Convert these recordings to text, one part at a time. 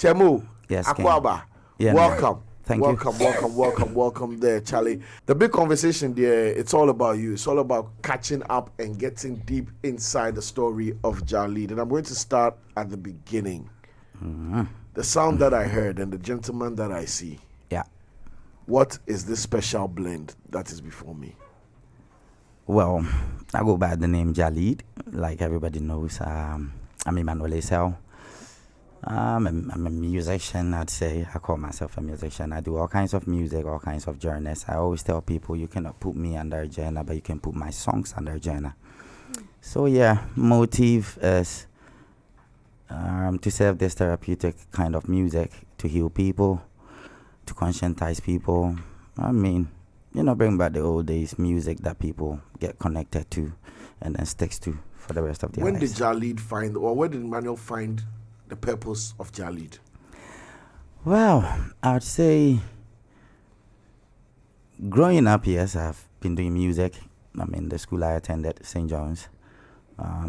Chemu, Yes, Akwaba, yeah, welcome. Thank Welcome there, Charlie. The big conversation there, it's all about you. It's all about catching up and getting deep inside the story of Jah Lead. And I'm going to start at the beginning. Mm-hmm. The sound that I heard and the gentleman that I see. Yeah. What is this special blend that is before me? Well, I go by the name Jah Lead, like everybody knows. I'm Emmanuel Esel. I'm a musician, I'd say. I call myself a musician. I do all kinds of music, all kinds of genres. I always tell people you cannot put me under a genre, but you can put my songs under a genre. So yeah, motive is to serve this therapeutic kind of music, to heal people, to conscientize people. I mean, bring back the old days music that people get connected to and then sticks to for the rest of their lives. When did Jah Lead find, or where did Emmanuel find the purpose of Jah Lead? Well, I would say growing up, yes, I've been doing music. I mean, the school I attended, St. John's,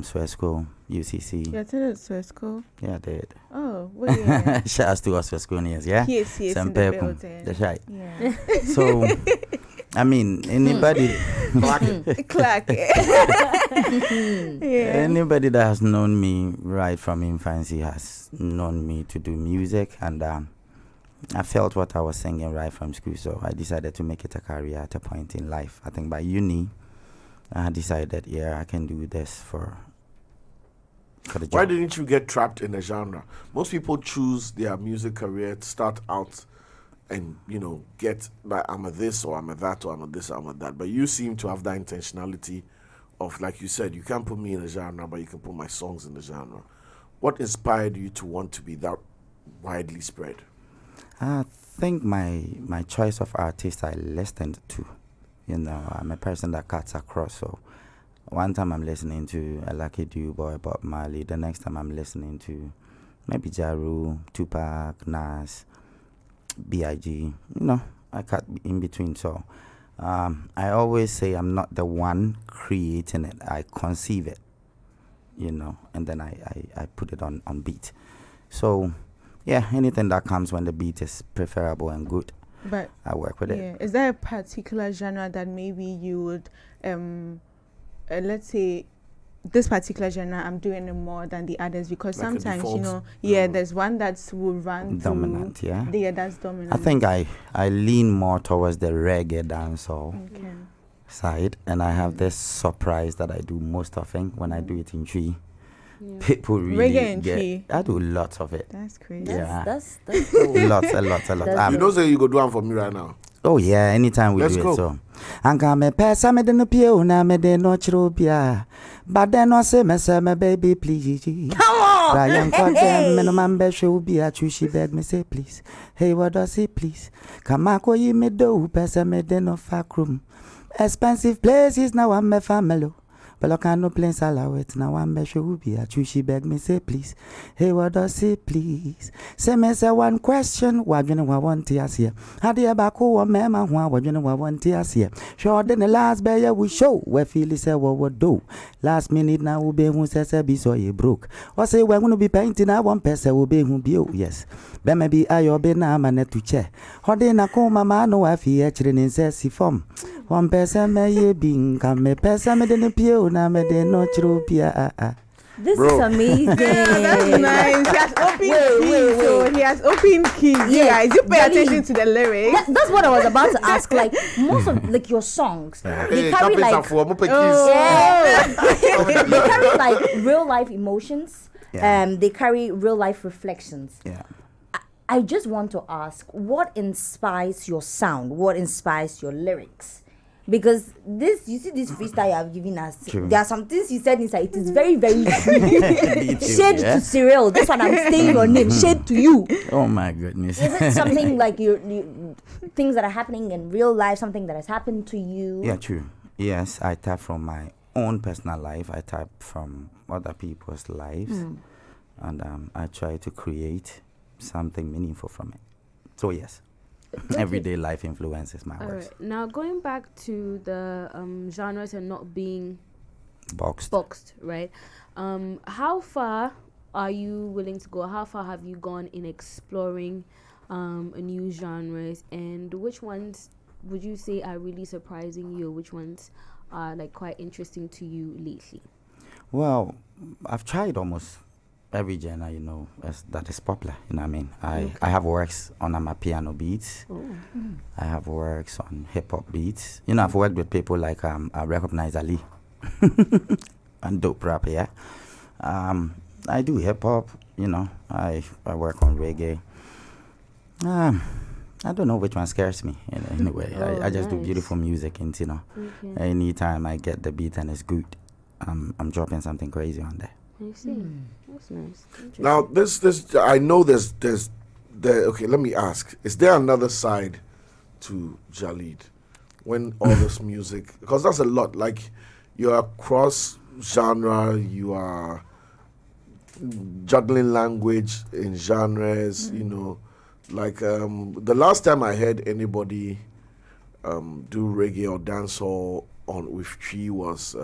Swear School, UCC. You attended Swear School? Yeah, I did. Oh, what year? Shout out to us Swear School, yeah? Yes, in the building. That's right. Yeah. So, I mean, anybody... Clark. Anybody that has known me right from infancy has known me to do music, and I felt what I was singing right from school, so I decided to make it a career at a point in life. I think by uni, I decided, I can do this for the job. Why didn't you get trapped in a genre? Most people choose their music career to start out and, get like, I'm a this or I'm a that or I'm a this or I'm a that. But you seem to have that intentionality of, like you said, you can't put me in a genre, but you can put my songs in the genre. What inspired you to want to be that widely spread? I think my choice of artist I listened to. I'm a person that cuts across. So one time I'm listening to a Lucky Dube or Bob Marley. The next time I'm listening to maybe Ja Rule, Tupac, Nas, B.I.G. I cut in between. So I always say I'm not the one creating it. I conceive it, and then I put it on beat. So, yeah, anything that comes when the beat is preferable and good, but I work with it. Is there a particular genre that maybe you would, let's say, this particular genre, I'm doing it more than the others, because like sometimes, there's one that will run dominant, through. Yeah, that's dominant. I think I lean more towards the reggae dancehall side, and I have this surprise that I do most often when I do it in tree. Yeah. People really reggae and tree. I do lots of it. That's crazy. That's cool. Lots, a lot. You don't say you go do one for me right now. Oh yeah, anytime we Let's do go. it. So, Anka me pesa me de no pie na me de no chirobia, but then no say me baby please. Come on. Brian Cordem me no man be show be a she beg me say please. Hey, what does he please? Come ako yi me do pesa me de no fak room. Expensive places now I'm a family. But I can't no plain salawet now I'm be show be a she beg me say please. Hey, what does he please? Say me say one question, what you know I want to ask here. How do you back over me man what you know I want to ask here. Sure then the last bear we show where feel say what do. Last minute now we be who says be so you broke. Or say we're gonna be painting I one person will be who be yes. Be maybe I be na man to chair. How then I call my man no I feel in says form. One person may be come me person me den pio na me den no chirupia. This is amazing. That's nice. He has open keys. So he has open keys. Yeah, guys, you pay attention to the lyrics. That's what I was about to ask. Like most of your songs, they carry like they carry like real life emotions. They carry real life reflections. Yeah. I just want to ask, what inspires your sound? What inspires your lyrics? Because this freestyle you have given us, there are some things you said inside. It is very, very true. Shade to Cyril. This one I'm saying your name. Shade to you. Oh my goodness. Is it something like you things that are happening in real life? Something that has happened to you? Yeah, true. Yes, I tap from my own personal life. I tap from other people's lives, and I try to create something meaningful from it. So yes. Everyday life influences my works. Right. Now going back to the genres and not being boxed, right? How far are you willing to go? How far have you gone in exploring new genres, and which ones would you say are really surprising you? Which ones are like quite interesting to you lately? Well, I've tried almost every genre, that is popular. You know what I mean? I have works on my piano beats. I have works on hip hop beats. I've worked with people like I recognize Ali and dope rap. Yeah. I do hip hop. I work on reggae. I don't know which one scares me. Anyway, I just do beautiful music, and anytime I get the beat and it's good, I'm dropping something crazy on there. I see. That's nice. Now, this I know there's okay, let me ask. Is there another side to Jah Lead when all this music, because that's a lot, like you're cross genre, you are juggling language in genres, like the last time I heard anybody do reggae or dancehall with Tree was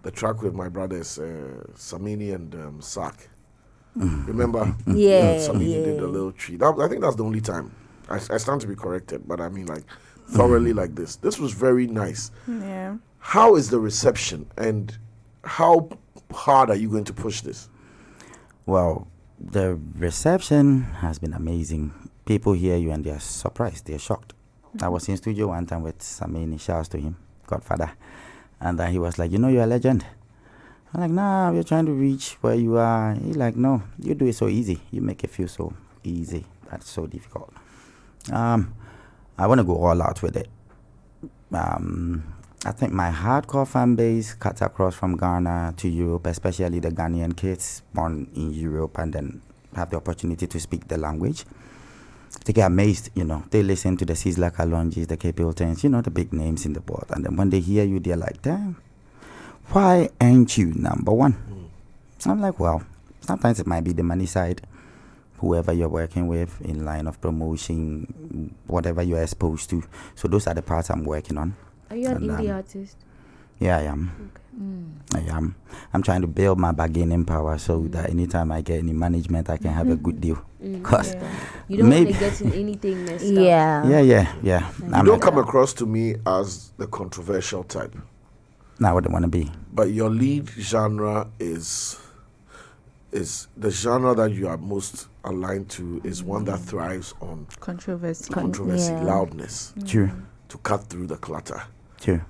the track with my brothers, Samini and Sak. Remember? Yeah. Samini did the little Tree. I think that's the only time. I stand to be corrected, but I mean, like, thoroughly like this. This was very nice. Yeah. How is the reception, and how hard are you going to push this? Well, the reception has been amazing. People hear you and they're surprised, they're shocked. I was in studio one time with Samini, shouts to him, Godfather. And then he was like, you're a legend. I'm like, nah, we're trying to reach where you are. He's like, no, you do it so easy. You make it feel so easy. That's so difficult. I want to go all out with it. I think my hardcore fan base cuts across from Ghana to Europe, especially the Ghanaian kids born in Europe and then have the opportunity to speak the language. They get amazed, They listen to the Sizzla Kalonjis, the K. Piltons, the big names in the world. And then when they hear you, they're like, damn, why ain't you number one? I'm like, well, sometimes it might be the money side, whoever you're working with in line of promotion, whatever you're exposed to. So those are the parts I'm working on. Are you an indie artist? Yeah, I am. Okay. I am. I'm trying to build my bargaining power so that anytime I get any management, I can have a good deal. Because you don't want to get in anything messed up. Yeah. You don't come across to me as the controversial type. No, I wouldn't want to be. But your lead genre is the genre that you are most aligned to is one that thrives on Controversy. Loudness. True. To cut through the clutter. True.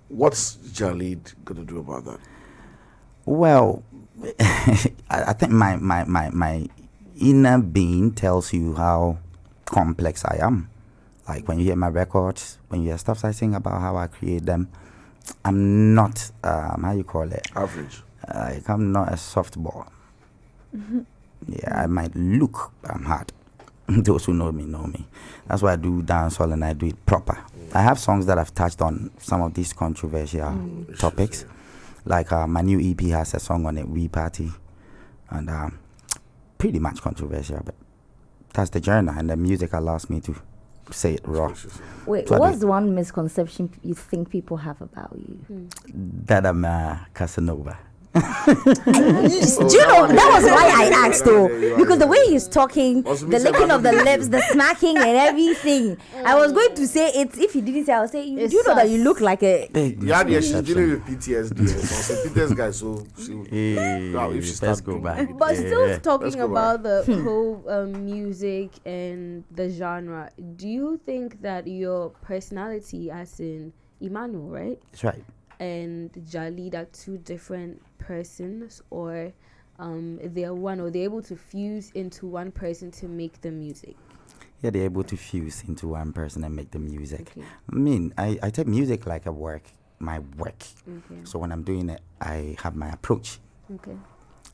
What's Jah Lead gonna do about that? Well, I think my inner being tells you how complex I am. Like when you hear my records, when you hear stuff I sing about how I create them, I'm not how you call it? Average. Like I'm not a softball. Yeah, I might look I'm hard. Those who know me. That's why I do dancehall and I do it proper. I have songs that I've touched on some of these controversial topics. Like my new EP has a song on it, We Party. And pretty much controversial, but that's the journey. And the music allows me to say it raw. Wait, what's the one misconception you think people have about you? That I'm Casanova. Do you know that was why I asked though, because the way he's talking, the licking of the lips, the smacking and everything. I was going to say it if he didn't say. I would say, do you know that you look like a big she's dealing with PTSD. So PTSD guy, so if she starts go back. But still talking about the whole music and the genre, do you think that your personality, as in Emmanuel, right? That's right. And Jah Lead are two different persons, or they're one, or they're able to fuse into one person to make the music? Yeah, they're able to fuse into one person and make the music. Okay. I mean, I take music like a work, my work. Okay. So when I'm doing it, I have my approach. Okay.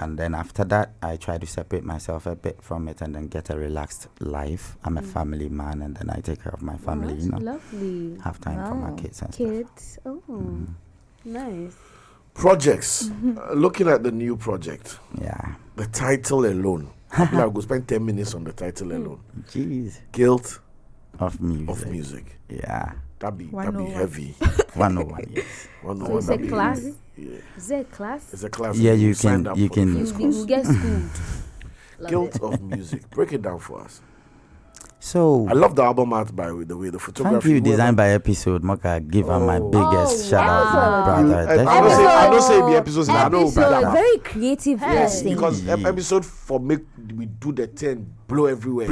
And then after that, I try to separate myself a bit from it and then get a relaxed life. I'm a family man, and then I take care of my family, that's lovely. Have time for my kids and Kids. Oh, nice. Projects. Looking at the new project, Yeah. the title alone. I go spend 10 minutes on the title alone. Jeez. Guilt Of music. of music. Yeah. That'd be 101. heavy. 101, yes. 101, So it's a that'd be class. heavy. Yeah. Is there a class? It's a class. Yeah, you sign can- up you for the can- first You course. get schooled. Love Guilt it. of music. Break it down for us. So I love the album art by the way the photography. thank you, whoever- designed by episode. Mocha, give her my Oh. biggest Oh, shout out, my wow. brother. I That's don't say right. I don't say it be episodes. I know, So but very creative yes, person. because Yeah. episode for make we do the 10 blow everywhere.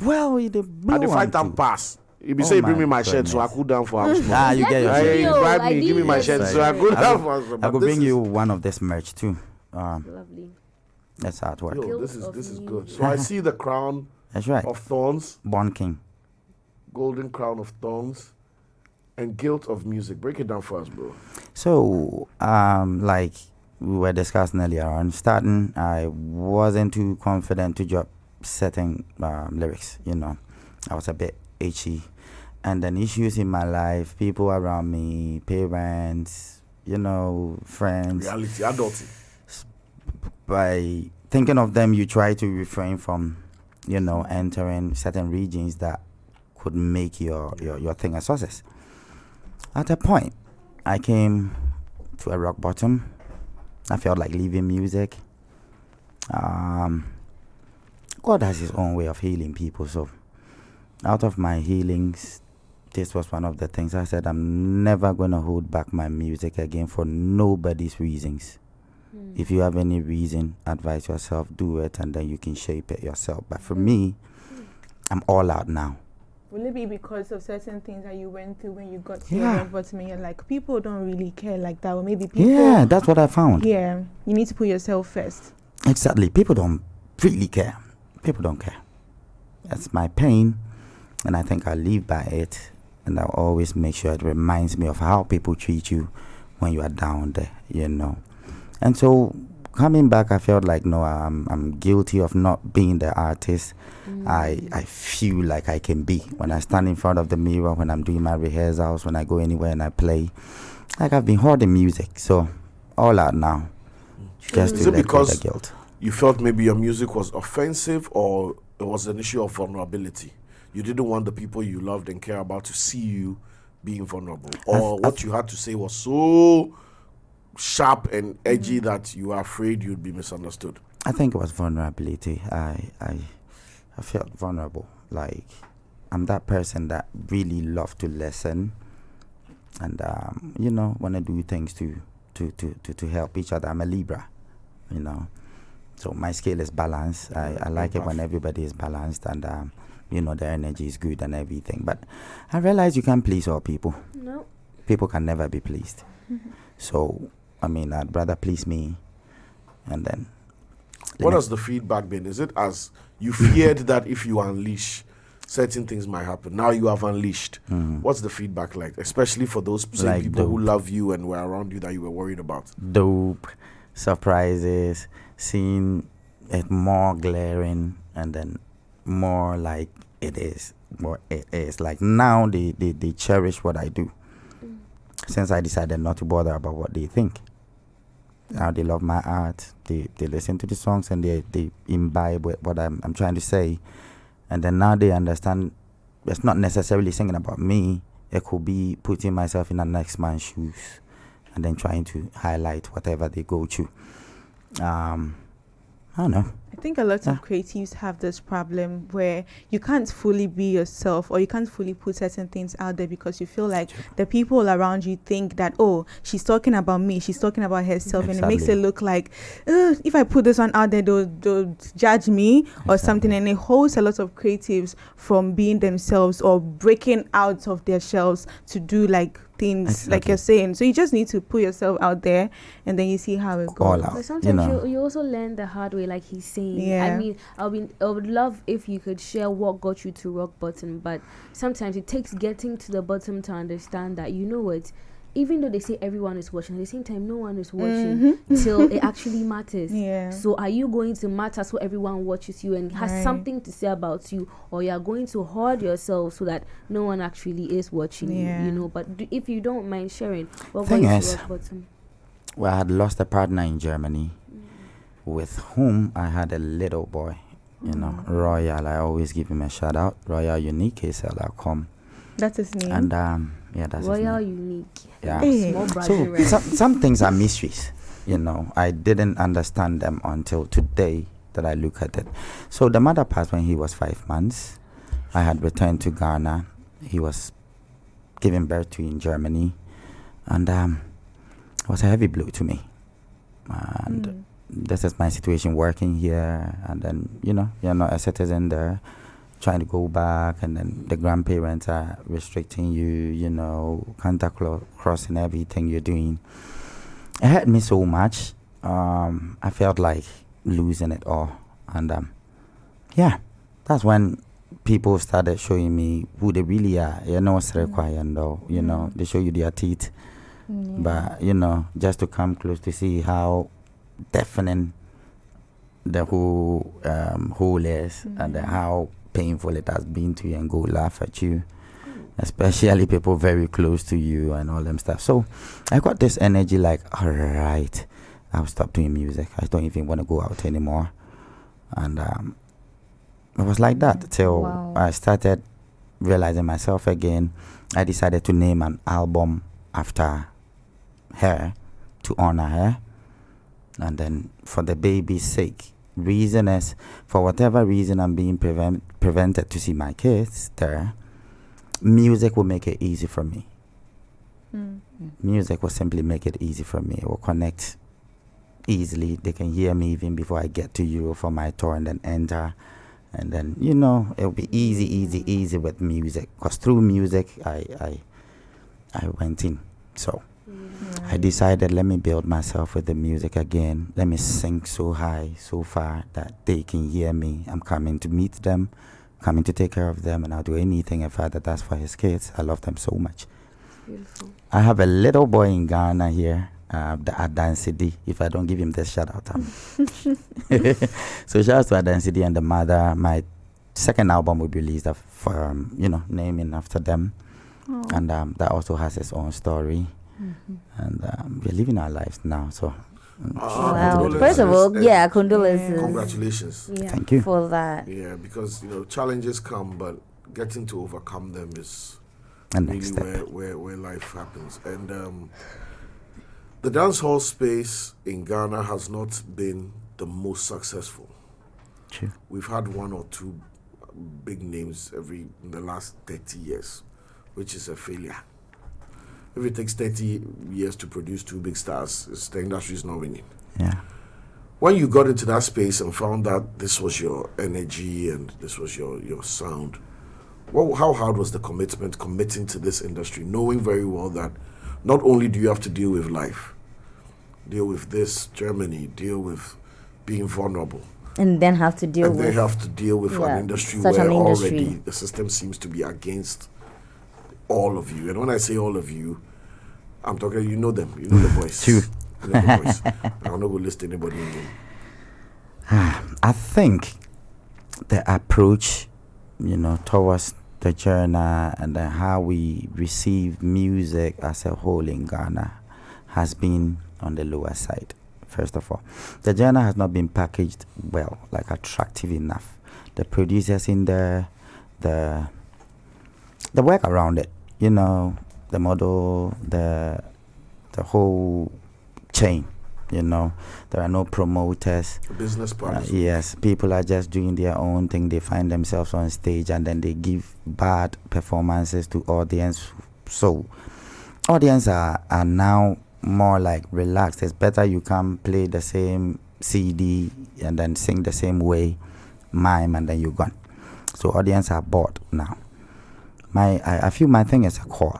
Well, it And the fight time pass. You be Oh say bring my me my shirt so I goodness. cool down for house. Ah, you get your Let me shirt. know. Bribe I me, give me need my it. shirt That's so I right. cool I down could- for house. I But could this bring is- you one of this merch too. Lovely. That's how it works. Yo, Guilt this of is music. good. So I see the crown That's right. of thorns, Born King. golden crown of thorns, and guilt of music. Break it down for us, bro. So, like we were discussing earlier on, starting, I wasn't too confident to drop certain lyrics. You know, I was a bit itchy, and then issues in my life, people around me, parents, you know, friends. Reality, adulting. By thinking of them, you try to refrain from, you know, entering certain regions that could make your thing a success. At a point, I came to a rock bottom. I felt like leaving music. God has his own way of healing people. So out of my healings, this was one of the things I said, I'm never going to hold back my music again for nobody's reasons. If you have any reason, advise yourself, do it, and then you can shape it yourself. But for me, I'm all out now. Will it be because of certain things that you went through when you got to Yeah. your rock bottom and you're like, people don't really care like that? Or maybe people... Yeah, that's what I found. Yeah, you need to put yourself first. Exactly. People don't really care. People don't care. That's my pain, and I think I live by it. And I'll always make sure it reminds me of how people treat you when you are down there, you know. And so coming back, I felt like, no, I'm guilty of not being the artist I feel like I can be. When I stand in front of the mirror, when I'm doing my rehearsals, when I go anywhere and I play. Like I've been hoarding music, so all out now. Just Is to it let go of the because guilt. you felt maybe your music was offensive, or it was an issue of vulnerability? You didn't want the people you loved and care about to see you being vulnerable, or what you had to say was so sharp and edgy that you were afraid you'd be misunderstood? I think it was vulnerability. I felt vulnerable. Like I'm that person that really love to listen, and you know, want to do things to help each other. I'm a Libra, you know, so my scale is balanced. I like it when everybody is balanced, and you know, the energy is good and everything. But I realize you can't please all people. No. People can never be pleased. So I mean, I'd rather please me, and then. What has the feedback been? Is it as you feared that if you unleash, certain things might happen? Now you have unleashed. What's the feedback like? Especially for those same Like people who dope. love you and were around you that you were worried about. Dope surprises, seeing it more glaring, and then more like it is. More it is. Like now they cherish what I do. Since I decided not to bother about what they think. Now they love my art. They listen to the songs and they imbibe what I'm trying to say. And then now they understand it's not necessarily singing about me. It could be putting myself in the next man's shoes and then trying to highlight whatever they go through. I don't know. I think a lot of creatives have this problem where you can't fully be yourself, or you can't fully put certain things out there because you feel like the people around you think that, oh, she's talking about me, she's talking about herself, and it makes it look like, if I put this one out there, they'll judge me or something, and it holds a lot of creatives from being themselves or breaking out of their shells to do like things like you're saying. So you just need to put yourself out there, and then you see how it goes. All out. But You sometimes know. you also learn the hard way, like he's saying. Yeah. I mean, I would love if you could share what got you to rock bottom, but sometimes it takes getting to the bottom to understand that, you know what, even though they say everyone is watching, at the same time no one is watching till it actually matters. Yeah. So are you going to matter so everyone watches you and has something to say about you, or you are going to hoard yourself so that no one actually is watching you, you know? But if you don't mind sharing, what got you to rock bottom? Well, I had lost a partner in Germany with whom I had a little boy, you know, Royal. I always give him a shout out, Royal Unique, KSL.com. That's his name. And yeah, that's his Royal name. Unique. Yeah. Hey. Small So Brazilian. some things are mysteries, you know. I didn't understand them until today that I look at it. So the mother passed when he was 5 months. I had returned to Ghana. He was given birth to in Germany, and it was a heavy blow to me. And this is my situation working here, and then you're not a citizen there, trying to go back, and then the grandparents are restricting you, contact crossing everything you're doing. It hurt me so much. I felt like losing it all, and yeah, that's when people started showing me who they really are. What's required, though. They show you their teeth, but just to come close to see how deafening the whole hole is, and how painful it has been to you, and go laugh at you, especially people very close to you and all them stuff. So I got this energy like, all right, I'll stop doing music. I don't even want to go out anymore. And it was like that till I started realizing myself again. I decided to name an album after her, to honor her. And then for the baby's sake, reason is, for whatever reason I'm being prevented to see my kids there, music will make it easy for me. Music will simply make it easy for me. It will connect easily. They can hear me even before I get to Europe for my tour and then enter. And then, it'll be easy with music. Because through music, I went in. So I decided, let me build myself with the music again. Let me sing so high, so far that they can hear me. I'm coming to meet them, coming to take care of them, and I'll do anything a father does for his kids. I love them so much. Beautiful. I have a little boy in Ghana here, the Adansidi. If I don't give him this shout out, so shout out to Adansidi and the mother. My second album will be released for naming after them. And that also has its own story. And we're living our lives now. So Wow. First of all, condolences. Congratulations. Yeah. thank you. For that. Yeah, because challenges come, but getting to overcome them is And really next step. where life happens. And the dancehall space in Ghana has not been the most successful. True. We've had one or two big names in the last 30 years, which is a failure. If it takes 30 years to produce two big stars, the industry is not winning. Yeah. When you got into that space and found that this was your energy and this was your sound, how hard was the committing to this industry, knowing very well that not only do you have to deal with life, deal with this Germany, deal with being vulnerable, And then have to deal and with. they have to deal with an industry such where an industry. already the system seems to be against all of you. And when I say all of you, I'm talking, them, the voice. True. You know the voice. I'm not going to list anybody in them. I think the approach, towards the journey and then how we receive music as a whole in Ghana has been on the lower side. First of all, the journey has not been packaged well, like attractive enough. The producers in there, the work around it, the model, the whole chain. There are no promoters. Business partners. Yes, people are just doing their own thing. They find themselves on stage and then they give bad performances to audience. So audience are now more like relaxed. It's better you come play the same CD and then sing the same way, mime, and then you're gone. So audience are bored now. I feel my thing is a core,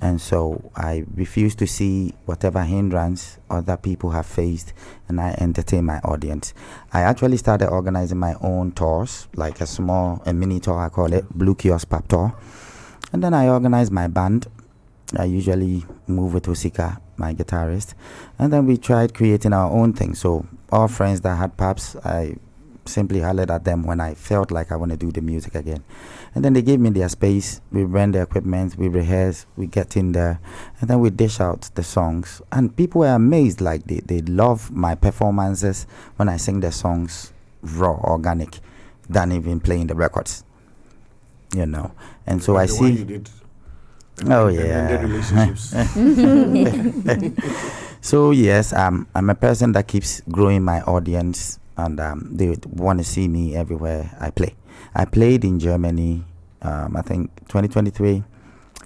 and so I refuse to see whatever hindrance other people have faced, and I entertain my audience. I actually started organizing my own tours, like a mini tour, I call it, Blue Kiosk Pop Tour, and then I organize my band. I usually move with Usika, my guitarist, and then we tried creating our own thing. So all friends that had pubs, I simply hollered at them when I felt like I want to do the music again. And then they gave me their space. We rent the equipment, we rehearse, we get in there, and then we dish out the songs. And people were amazed, like they love my performances when I sing the songs raw, organic, than even playing the records. you know. And so Like I the one see. you did. Oh And ended yeah. relationships. So yes, I'm a person that keeps growing my audience, and they want to see me everywhere I play. I played in Germany, I think 2023,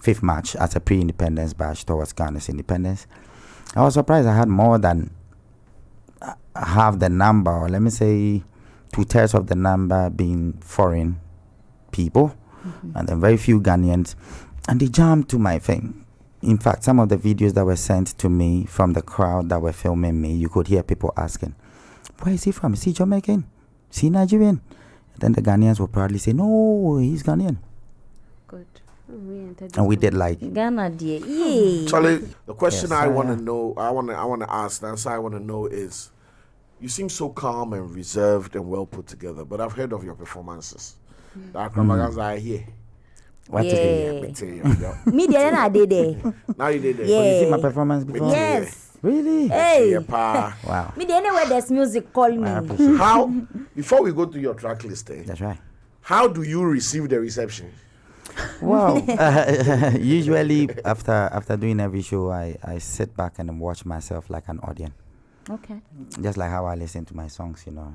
5th March as a pre-independence bash towards Ghana's independence. I was surprised I had more than half the number, or let me say 2/3 of the number being foreign people, and then very few Ghanaians, and they jammed to my thing. In fact, some of the videos that were sent to me from the crowd that were filming me, you could hear people asking, where is he from? Is he Jamaican? Is he Nigerian? Then the Ghanaians would probably say, no, he's Ghanaian. Good. And we did like Ghana, dear. Yeah. Charlie, the question Yes, I want yeah. to know, I want to ask, the answer I want to know is, you seem so calm and reserved and well put together, but I've heard of your performances. The acrobatics I hear. what Yeah. to do. Me tell you, yeah. Me, then I did it. Now you did it. Yeah. You see my performance before? Yes. Really? Hey. Yeah, pa. Wow. Me, then anywhere there's music, call I me. appreciate it. How, before we go to your track list, That's right. how do you receive the reception? Wow. Usually after doing every show, I sit back and watch myself like an audience. Okay. Just like how I listen to my songs, you know.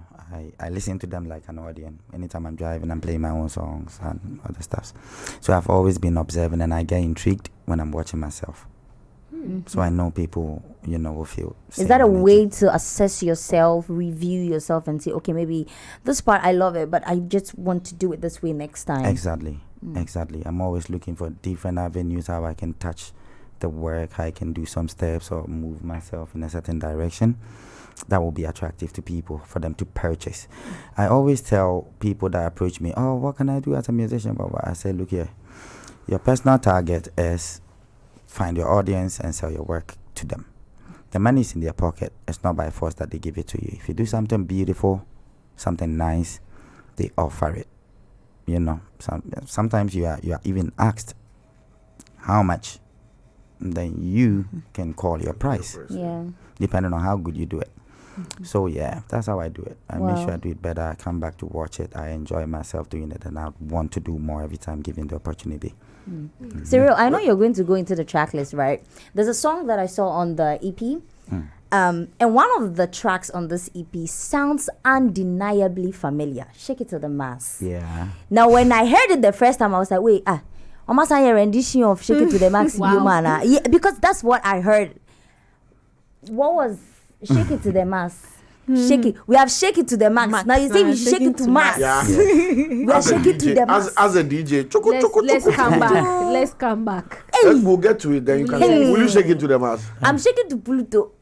I listen to them like an audience. Anytime I'm driving, I'm playing my own songs and other stuff. So I've always been observing, and I get intrigued when I'm watching myself. So I know people, you know, will feel. Is that a way to assess yourself, review yourself, and say, okay, maybe this part I love it, but I just want to do it this way next time? Exactly. Exactly. I'm always looking for different avenues how I can touch the work, how I can do some steps or move myself in a certain direction that will be attractive to people for them to purchase. I always tell people that approach me, oh, what can I do as a musician? But I say, look here, your personal target is find your audience and sell your work to them. The money is in their pocket. It's not by force that they give it to you. If you do something beautiful, something nice, they offer it. You know, sometimes you are even asked how much, then you can call your price, Yeah. depending on how good you do it. So yeah, that's how I do it. I make Wow. sure I do it better. I come back to watch it. I enjoy myself doing it, and I want to do more every time given the opportunity. Cyril, I know you're going to go into the track list, right? There's a song that I saw on the EP. And one of the tracks on this EP sounds undeniably familiar. Shake It to the Mass. Yeah. Now, when I heard it the first time, I was like, wait, almost a rendition of Shake It to the Max. Wow. Man, yeah, because that's what I heard. What was Shake It to the Mass? Shake it. We have Shake It to the Max. Now you say we shake it to max. Yeah. We are shaking to the max. As a DJ, Let's come back. Let's come back. We'll get to it. Then you can. Hey. Will you shake it to the mass? I'm shaking to Pluto.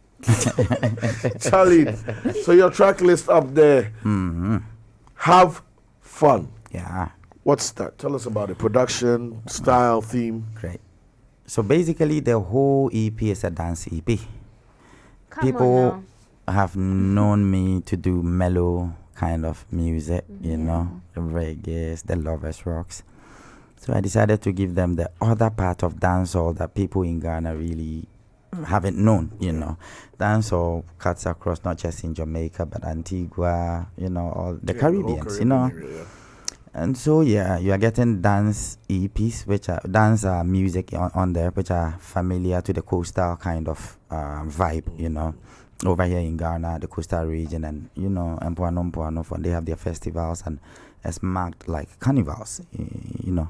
Charlie, so your track list up there. Have fun. Yeah. What's that? Tell us about it. Production, style, theme. Great. So basically, the whole EP is a dance EP. Come People on now. have known me to do mellow kind of music, you know, the reggae, the lovers rocks. So I decided to give them the other part of dancehall that people in Ghana really haven't known, you know. Dancehall cuts across not just in Jamaica, but Antigua, you know, all the Caribbeans, you know. And so, yeah, you are getting dance EPs, which are dance music on there, which are familiar to the coastal kind of vibe, you know. Over here in Ghana, the coastal region, and, you know, Mpoano, they have their festivals, and it's marked like carnivals, you know.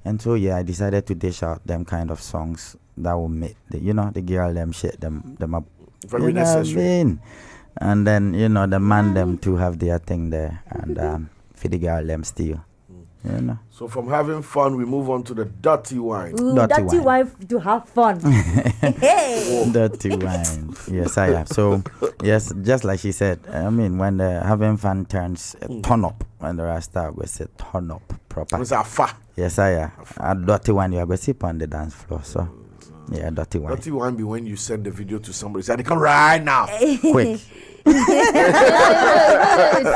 And so, yeah, I decided to dish out them kind of songs that will make, the girl them shit them up. Very necessary. And then, you know, the man them to have their thing there, and for the girl them still, you know. So from having fun, we move on to the dirty wine. Ooh, Dirty dirty wine. wife to have fun. Hey. Dirty wine. Yes, I am. So, yes, just like she said, I mean, when the having fun turns turn up, when the Rasta we say turn up proper. It's a fa. Yes, I am. A dirty wine, you are going to sip on the dance floor. So, yeah, dirty wine. Dirty wine be when you send the video to somebody. Say, they come right now. Quick.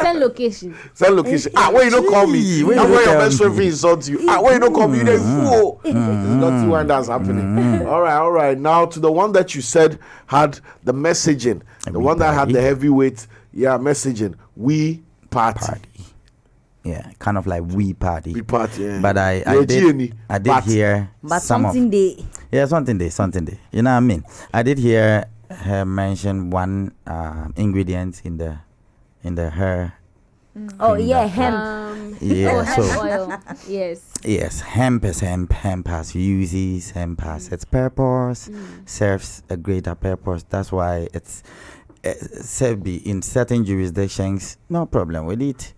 Send location. Send location. Where you don't call me. Where I'm you where your don't best call friend me? insult you. Where you don't call me. You don't fool. It's dirty wine that's happening. All right. Now to the one that you said had the messaging. The one that had the heavyweight, messaging. We party. Yeah, kind of like we party. We party, yeah. But I did hear But some something of, they yeah, something day. You know what I mean? I did hear her mention one ingredient in the hair. oh thing yeah, that- hemp. Yeah, hemp so oil. Yes. yes, hemp is hemp. Hemp has uses. Hemp has its purpose. Serves a greater purpose. That's why it's said be in certain jurisdictions, no problem with it.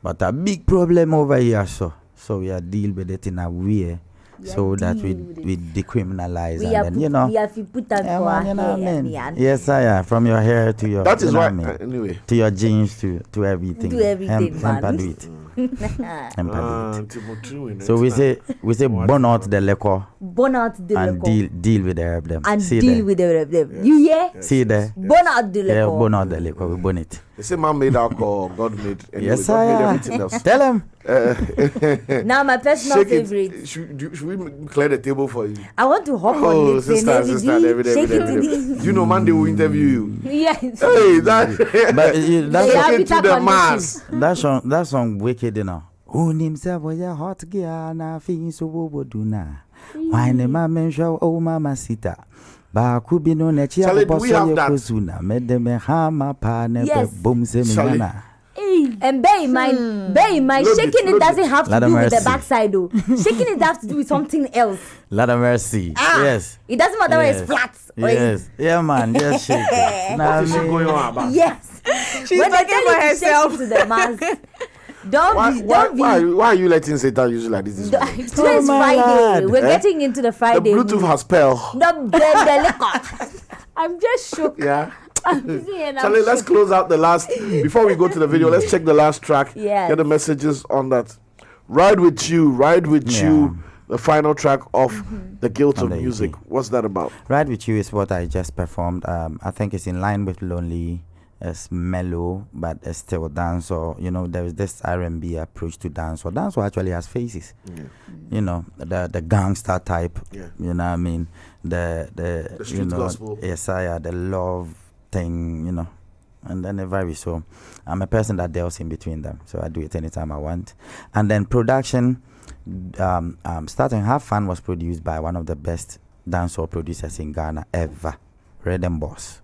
But a big problem over here, so we are deal with it in a way, so that we decriminalize We and have then, put, you know. we have to put that Yeah, for our man, you know what I hair, mean? yeah. Yes, I am. From your hair to your. That is you know why. what I mean? Anyway. To your jeans, to everything. To everything, Hemp man. do it. Hemp do it. So we say burn out the liquor Burn out the and liquor deal with the herb them. and See deal there? with the them. You hear? See there? Burn out the Yeah, liquor. burn out the liquor. We burn it. They say man made alcohol, God made. Anyway, Yes, God made I everything else. Tell him. Now my personal Shake favorite. it. Should we clear the table for you? I want to hop Oh, on it. sister, every day. Shake it to Do the. you know Monday will interview you? Yes. Hey, that. But They have Shake it it to up the on mass. that song wicked, you know. Who himself was a hot girl na fin so wo do na. Why ne mama show oh mama sita. Ba ku bi no na chi Charlie, do akobo we so have ye that? kozuna. Me de me hama pa ne be Yes. boom se me Charlie. na. And bear in mind, Load shaking it, it doesn't have to Lot of do with the mercy. backside though. Shaking it has to do with something else. Lot of mercy. Yes. It doesn't matter whether Yes. it's flat or Yes. Yeah, man. Just shake it. Nah, What is she me- going on about? yes. She's When they talking tell for you to shake herself. it to the mass, don't Why are you letting Satan use you like this? Today's Oh, my Friday. lord. We're Eh? getting into the The Friday. Bluetooth mood. has spell. The liquor. I'm just shook. Yeah. See, and I'm Charlie, let's shook. close out the last. Before we go to the video, let's check the last track. Yes. Get the messages on that. Ride with you. Yeah. The final track of The Guilt of On the Music. EP. What's that about? Ride with You is what I just performed. I think it's in line with Lonely. It's mellow, but it's still dance. Or you know, there is this R&B approach to dance. Or dance actually has faces. Yeah. You know, the gangster type. Yeah. You know what I mean? The street you know, gospel. Yes, the love thing. You know, and then the vibe. So I'm a person that deals in between them. So I do it anytime I want. And then production. Starting Have Fun was produced by one of the best dancehall producers in Ghana ever, Rhythm Boss.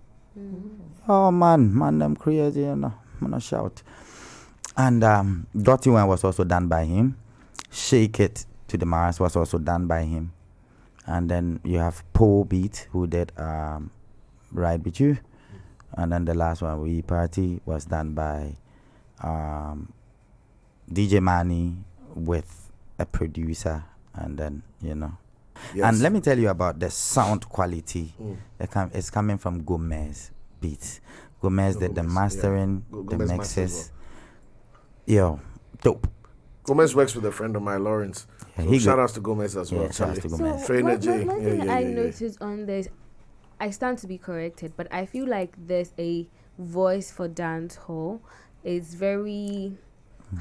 Oh man, them crazy, you know. I'm gonna shout. And Dirty One was also done by him. Shake It to the Mars was also done by him. And then you have Paul Beat, who did Ride With You. And then the last one, We Party, was done by DJ Manny with a producer. And then, you know. Yes. And let me tell you about the sound quality. It's coming from Gomez Beats. Gomez did the Gomez, mastering, yeah. the Gomez masters mixes. Yo, dope. Gomez works with a friend of mine, Lawrence. Yeah, So he shout good. outs to Gomez as well. Yeah, shout outs Charlie. to Gomez. Trainer one, J. one Yeah, thing yeah, I yeah, yeah. noticed on this, I stand to be corrected, but I feel like there's a voice for dancehall. It's very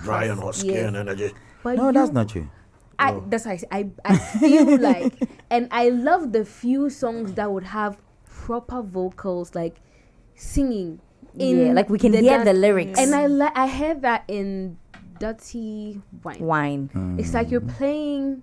Dry and husky Yes. and energy. but No, you- that's not you. That's why I feel like, and I love the few songs that would have proper vocals, like singing. Yeah, like we can hear the dance. lyrics. And I heard that in Dirty Wine. Wine. It's like you're playing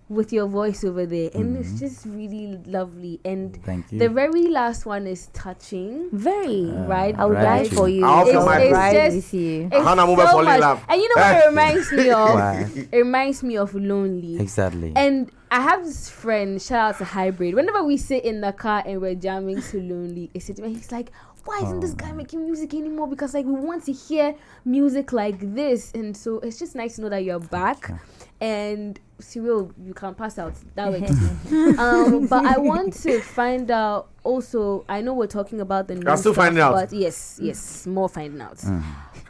with your voice over there, and Mm-hmm. it's just really lovely. And Thank you. the very last one is touching, Very. right? I would Ride die with for you. you. I'll I offer would my- ride It's with you. It's Hannah, move so fall in much. love. And you know what it reminds me of? Why? It reminds me of Lonely. Exactly. And I have this friend, shout out to Hybrid. Whenever we sit in the car and we're jamming to Lonely, he's like, why isn't this guy making music anymore? Because like we want to hear music like this. And so it's just nice to know that you're back. And Cyril, you can pass out that way. But I want to find out also, I know we're talking about the new You're still stuff, finding out. but yes, more finding out.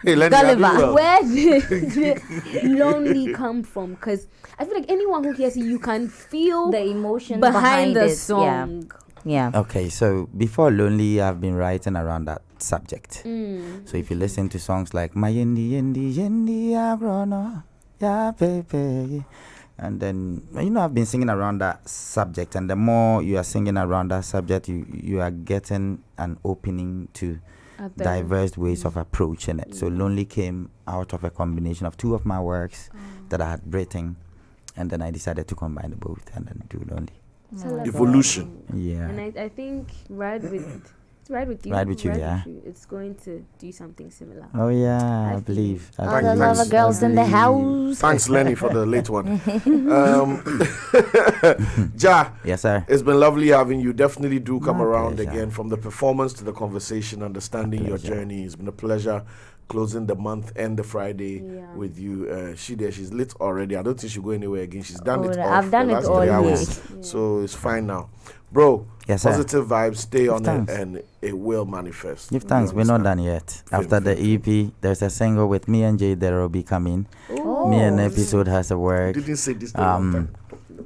Hey, Lenny, I do Gulliver. well. Where did Lonely come from? Because I feel like anyone who hears it, you can feel The emotion behind the it. song. Yeah. Okay, so before Lonely, I've been writing around that subject. So if you listen to songs like My Yendi Yendi Yendi Agrono, yeah baby, and then I've been singing around that subject, and the more you are singing around that subject, you are getting an opening to diverse ways of approaching it. So Lonely came out of a combination of two of my works that I had written, and then I decided to combine the both and then do Lonely. Evolution. Yeah. And I think Ride with you. It's going to do something similar. Oh yeah, I believe. All the lover girls in the house. Thanks, Lenny, for the late one. Jah, yes, sir. it's been lovely having you. Definitely do come My around pleasure. again. From the performance to the conversation, understanding your pleasure. journey. It's been a pleasure closing the month and the Friday Yeah. with you. She's lit already. I don't think she'll go anywhere again. She's done it. I've off done the it last all 3 year. hours. So it's fine now. Bro, Yes, sir. positive vibes, stay on thanks. it, and it will manifest. Give thanks. We're not understand? done yet. After the EP, there's a single with me and Jay that will be coming. Oh. Me and episode has a work. Didn't say this the wrong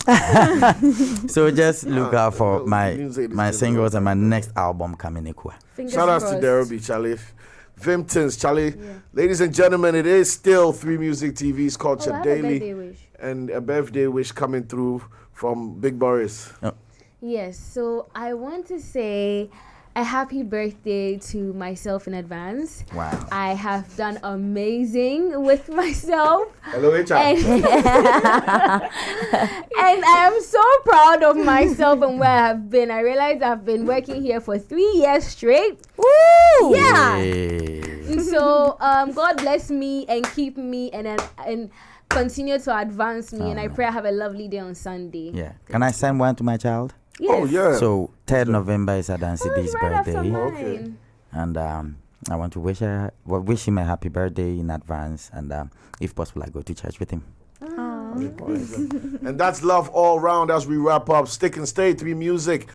time. So just look out for you my didn't say this my thing singles and my next album coming. Fingers Shout outs to crossed. Derobi, Charlie. Vimtons, Charlie. Ladies and gentlemen, it is still 3 Music TV's Culture I have a Daily. birthday wish. And a birthday wish coming through from Big Boris. Yes, so I want to say a happy birthday to myself in advance. Wow. I have done amazing with myself. Hello, HR. And, and I am so proud of myself and where I have been. I realize I've been working here for 3 years straight. Woo! Yeah. Yay. So God bless me and keep me and continue to advance me. And I pray I have a lovely day on Sunday. Yeah. Can I send one to my child? Yes. Oh, yeah. So 3rd November is Adansi D's Right after birthday, mine. Okay. and I want to wish him a happy birthday in advance, and if possible, I go to church with him. And that's love all round as we wrap up. Stick and stay, 3 Music.